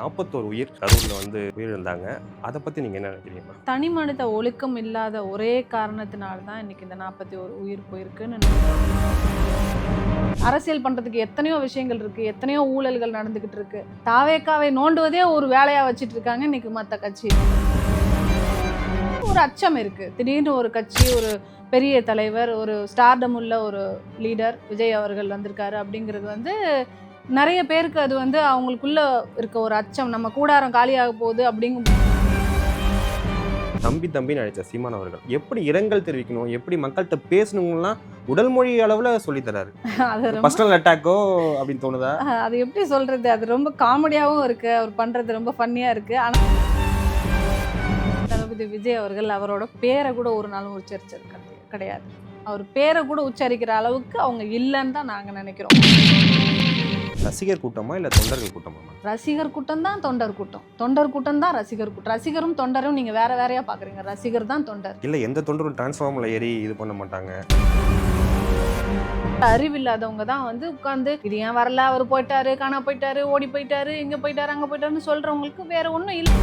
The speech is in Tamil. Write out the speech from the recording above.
41 உயிர் கரூரில் உயிரிழந்தாங்க. அதை பற்றி நீங்கள் என்ன நினைக்கிறீங்க? தனி மனித ஒழுக்கம் இல்லாத ஒரே காரணத்தினால தான் இன்னைக்கு இந்த 41 உயிர் போயிருக்குன்னு அரசியல் பண்ணுறதுக்கு எத்தனையோ விஷயங்கள் இருக்குது, எத்தனையோ ஊழல்கள் நடந்துக்கிட்டு இருக்கு. தாவேக்காவை நோண்டுவதே ஒரு வேலையாக வச்சுட்டு இருக்காங்க இன்னைக்கு மற்ற கட்சி. ஒரு அச்சம் இருக்குது. திடீர்னு ஒரு கட்சி, ஒரு பெரிய தலைவர், ஒரு ஸ்டார்டம் உள்ள ஒரு லீடர் விஜய் அவர்கள் வந்திருக்காரு அப்படிங்கிறது நிறைய பேருக்கு அது அவங்களுக்குள்ள இருக்க ஒரு அச்சம், நம்ம கூடாரம் காலியாக போகுது அப்படிங்கும். தம்பி நினைச்ச சீமான் அவர்கள் எப்படி இரங்கல் தெரிவிக்கணும், எப்படி மக்கள்கிட்ட பேசணுங்கலாம் உடல் மொழி அளவில் சொல்லித்தராரு. அது பர்சனல் அட்டாக்கோ அப்படின்னு தோணுதா? அது எப்படி சொல்றது, அது ரொம்ப காமெடியாகவும் இருக்கு, அவர் பண்றது ரொம்ப ஃபன்னியா இருக்கு. ஆனால் தளபதி விஜய் அவர்கள் அவரோட பேரை கூட ஒரு நாளும் உச்சரிச்சது கிடையாது. அவர் பேரை கூட உச்சரிக்கிற அளவுக்கு அவங்க இல்லைன்னு தான் நாங்கள் நினைக்கிறோம். ரசிகர் கூட்டமா இல்லை தொண்டர்கள் கூட்டமா? ரசிகர் கூட்டம் தான் தொண்டர் கூட்டம், தொண்டர் கூட்டம் தான் ரசிகர் கூட்டம். ரசிகரும் தொண்டரும் நீங்கள் வேற வேறையா பார்க்குறீங்க. ரசிகர் தான் தொண்டர். இல்லை, எந்த தொண்டரும் டிரான்ஸ்ஃபார்மில் ஏறி இது பண்ண மாட்டாங்க. அறிவில்லாதவங்க தான் உட்காந்து இது ஏன் வரல, அவர் போயிட்டாரு, காணா போயிட்டாரு, ஓடி போயிட்டாரு, இங்கே போயிட்டாரு, அங்கே போயிட்டாருன்னு சொல்கிறவங்களுக்கு வேற ஒன்றும் இல்லை.